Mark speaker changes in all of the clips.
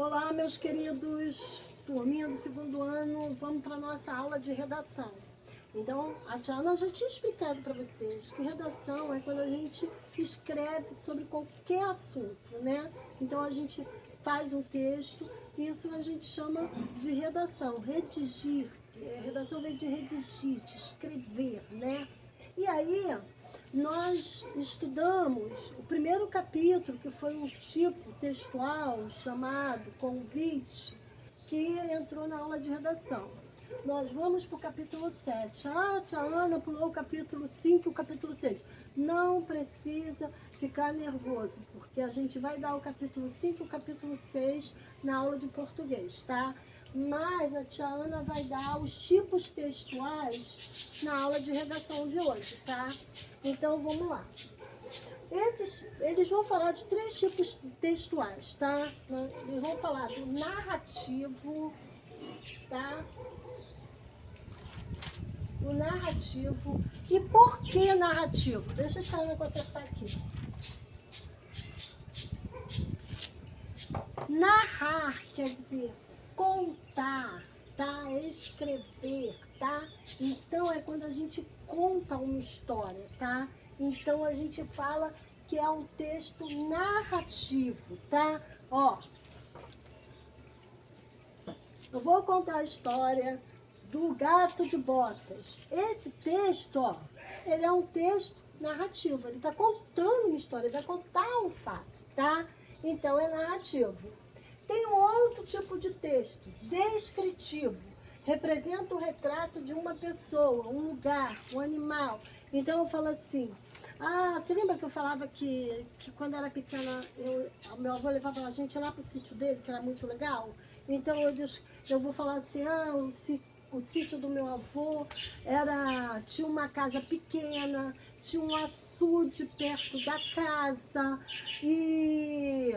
Speaker 1: Olá, meus queridos, turminha do segundo ano, vamos para a nossa aula de redação. Então, a tia Ana já tinha explicado para vocês que redação é quando a gente escreve sobre qualquer assunto, né? Então, a gente faz um texto, isso a gente chama de redação, redigir. Redação vem de redigir, de escrever, né? E aí, nós estudamos o primeiro capítulo, que foi um tipo textual chamado convite, que entrou na aula de redação. Nós vamos para o capítulo 7. Ah, tia Ana pulou o capítulo 5 e o capítulo 6. Não precisa ficar nervoso, porque a gente vai dar o capítulo 5 e o capítulo 6 na aula de português, tá? Mas a tia Ana vai dar os tipos textuais na aula de redação de hoje, tá? Então, vamos lá. Eles vão falar de 3 tipos textuais, tá? Eles vão falar do narrativo, tá? O narrativo. E por que narrativo? Deixa eu Ana consertar aqui. Narrar quer dizer contar, tá? Escrever, tá? Então é quando a gente conta uma história, tá? Então a gente fala que é um texto narrativo, tá? Ó, eu vou contar a história do Gato de Botas. Esse texto, ó, ele é um texto narrativo. Ele está contando uma história, ele vai contar um fato, tá? Então é narrativo. Tem um outro tipo de texto, descritivo. Representa o retrato de uma pessoa, um lugar, um animal. Então eu falo assim, você lembra que eu falava que quando era pequena, meu avô levava a gente lá para o sítio dele, que era muito legal? Então eu vou falar assim, o sítio do meu avô tinha uma casa pequena, tinha um açude perto da casa e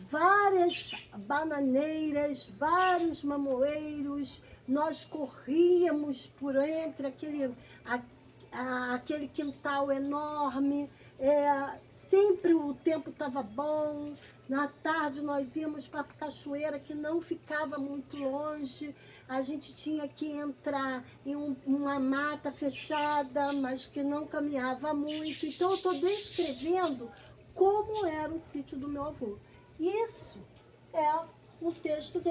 Speaker 1: várias bananeiras, vários mamoeiros. Nós corríamos por entre aquele quintal enorme, sempre o tempo estava bom. Na tarde nós íamos para a cachoeira, que não ficava muito longe. A gente tinha que entrar em uma mata fechada, mas que não caminhava muito. Então eu estou descrevendo como era o sítio do meu avô. Isso é um texto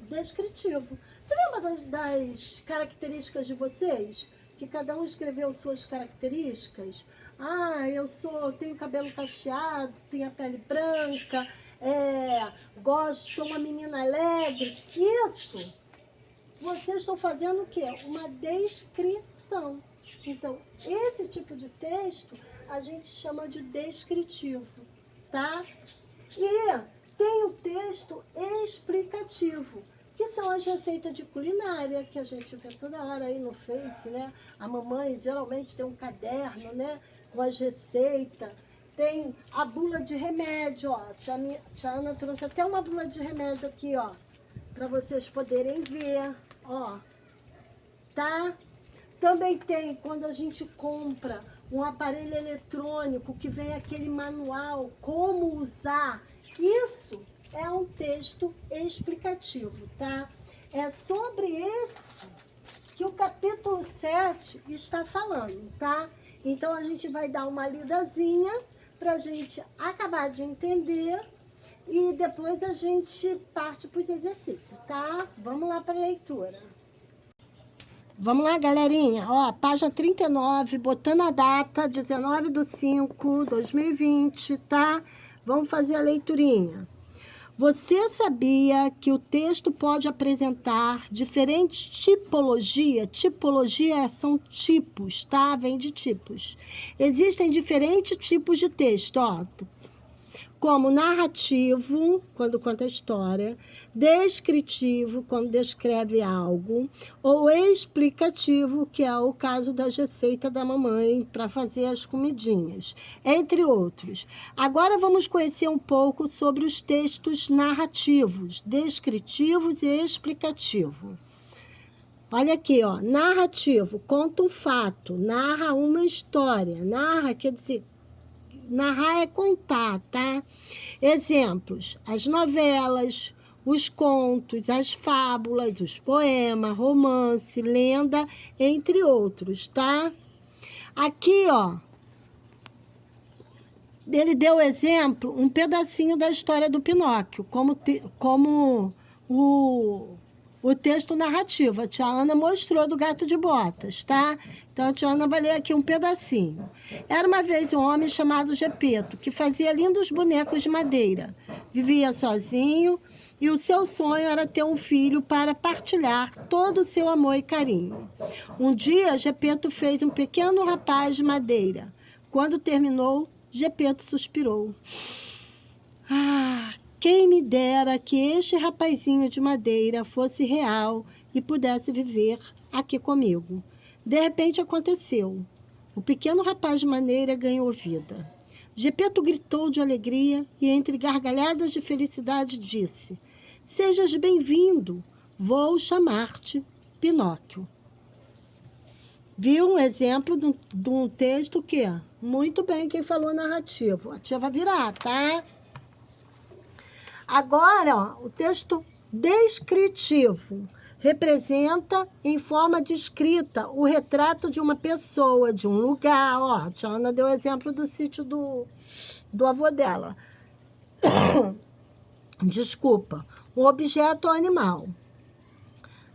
Speaker 1: descritivo. Você lembra das características de vocês? Que cada um escreveu suas características? Tenho cabelo cacheado, tenho a pele branca, sou uma menina alegre. Isso, vocês estão fazendo o quê? Uma descrição. Então, esse tipo de texto a gente chama de descritivo, tá? E tem o texto explicativo, que são as receitas de culinária, que a gente vê toda hora aí no Face, né? A mamãe geralmente tem um caderno, né? Com as receitas. Tem a bula de remédio, ó. Tia Ana trouxe até uma bula de remédio aqui, ó. Para vocês poderem ver, ó. Tá? Também tem quando a gente compra um aparelho eletrônico que vem aquele manual, como usar. Isso é um texto explicativo, tá? É sobre isso que o capítulo 7 está falando, tá? Então a gente vai dar uma lidazinha para a gente acabar de entender e depois a gente parte para os exercícios, tá? Vamos lá para a leitura. Vamos lá, galerinha. Ó, página 39, botando a data, 19/5/2020, tá? Vamos fazer a leiturinha. Você sabia que o texto pode apresentar diferentes tipologias? Tipologia são tipos, tá? Vem de tipos. Existem diferentes tipos de texto, ó. Como narrativo, quando conta a história, descritivo, quando descreve algo, ou explicativo, que é o caso da receita da mamãe para fazer as comidinhas, entre outros. Agora vamos conhecer um pouco sobre os textos narrativos, descritivos e explicativos. Olha aqui, ó, narrativo, conta um fato, narra uma história, narra quer dizer Narrar é contar, tá? Exemplos: as novelas, os contos, as fábulas, os poemas, romance, lenda, entre outros, tá? Aqui, ó, ele deu exemplo, um pedacinho da história do Pinóquio, como o texto narrativo. A tia Ana mostrou do Gato de Botas, tá? Então, a tia Ana vai ler aqui um pedacinho. Era uma vez um homem chamado Gepeto, que fazia lindos bonecos de madeira. Vivia sozinho e o seu sonho era ter um filho para partilhar todo o seu amor e carinho. Um dia, Gepeto fez um pequeno rapaz de madeira. Quando terminou, Gepeto suspirou. Ah, quem me dera que este rapazinho de madeira fosse real e pudesse viver aqui comigo. De repente aconteceu. O pequeno rapaz de madeira ganhou vida. Gepeto gritou de alegria e, entre gargalhadas de felicidade, disse: Sejas bem-vindo, vou chamar-te Pinóquio. Viu um exemplo de um texto que, muito bem, quem falou narrativo. A tia vai virar, tá? Agora, ó, o texto descritivo representa em forma de escrita o retrato de uma pessoa, de um lugar. Ó, a tia Ana deu o exemplo do sítio do avô dela. Desculpa. Um objeto ou animal.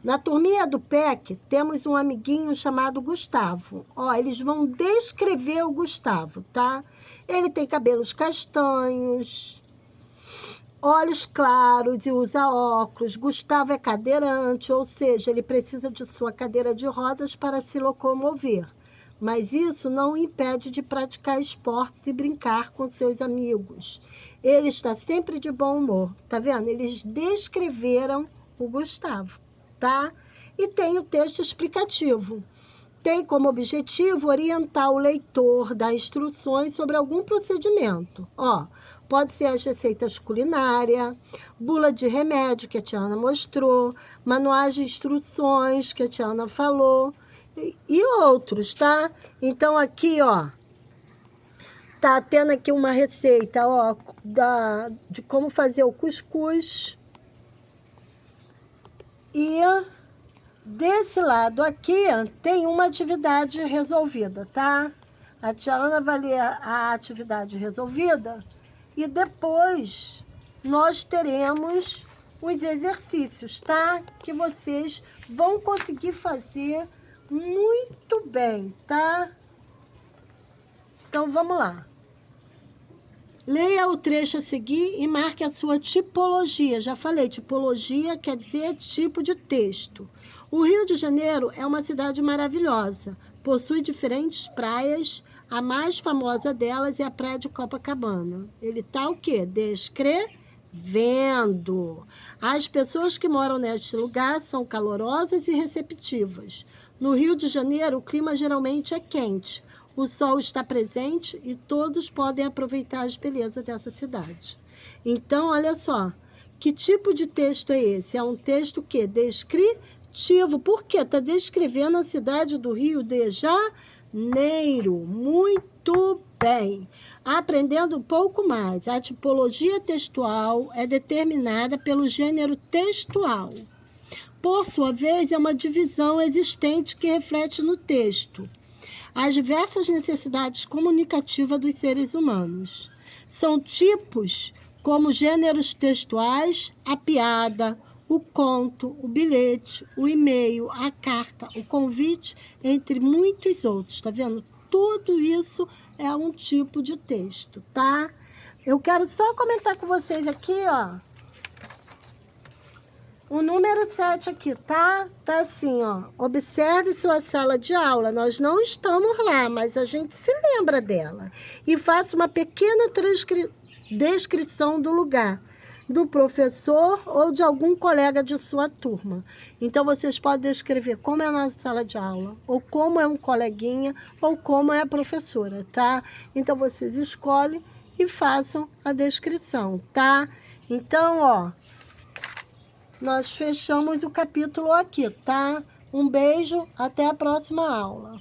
Speaker 1: Na turminha do PEC, temos um amiguinho chamado Gustavo. Ó, eles vão descrever o Gustavo, tá? Ele tem cabelos castanhos, olhos claros e usa óculos. Gustavo é cadeirante, ou seja, ele precisa de sua cadeira de rodas para se locomover. Mas isso não o impede de praticar esportes e brincar com seus amigos. Ele está sempre de bom humor. Tá vendo? Eles descreveram o Gustavo, tá? E tem o texto explicativo. Tem como objetivo orientar o leitor, dar instruções sobre algum procedimento. Ó, pode ser as receitas culinárias, bula de remédio, que a tia Ana mostrou, manuais de instruções, que a tia Ana falou, e outros, tá? Então, aqui, ó, tá tendo aqui uma receita, ó, de como fazer o cuscuz. E desse lado aqui tem uma atividade resolvida, tá? A tia Ana vai ler a atividade resolvida e depois nós teremos os exercícios, tá? Que vocês vão conseguir fazer muito bem, tá? Então, vamos lá. Leia o trecho a seguir e marque a sua tipologia. Já falei, tipologia quer dizer tipo de texto. O Rio de Janeiro é uma cidade maravilhosa. Possui diferentes praias. A mais famosa delas é a praia de Copacabana. Ele está o quê? Descrevendo. As pessoas que moram neste lugar são calorosas e receptivas. No Rio de Janeiro, o clima geralmente é quente. O sol está presente e todos podem aproveitar as belezas dessa cidade. Então, olha só, que tipo de texto é esse? É um texto que descritivo. Por quê? Está descrevendo a cidade do Rio de Janeiro. Muito bem. Aprendendo um pouco mais, a tipologia textual é determinada pelo gênero textual. Por sua vez, é uma divisão existente que reflete no texto as diversas necessidades comunicativas dos seres humanos. São tipos como gêneros textuais, a piada, o conto, o bilhete, o e-mail, a carta, o convite, entre muitos outros. Tá vendo? Tudo isso é um tipo de texto, tá? Eu quero só comentar com vocês aqui, ó. O número 7 aqui, tá? Tá assim, ó. Observe sua sala de aula. Nós não estamos lá, mas a gente se lembra dela. E faça uma pequena descrição do lugar, do professor ou de algum colega de sua turma. Então, vocês podem descrever como é a nossa sala de aula, ou como é um coleguinha, ou como é a professora, tá? Então, vocês escolhem e façam a descrição, tá? Então, ó, nós fechamos o capítulo aqui, tá? Um beijo, até a próxima aula.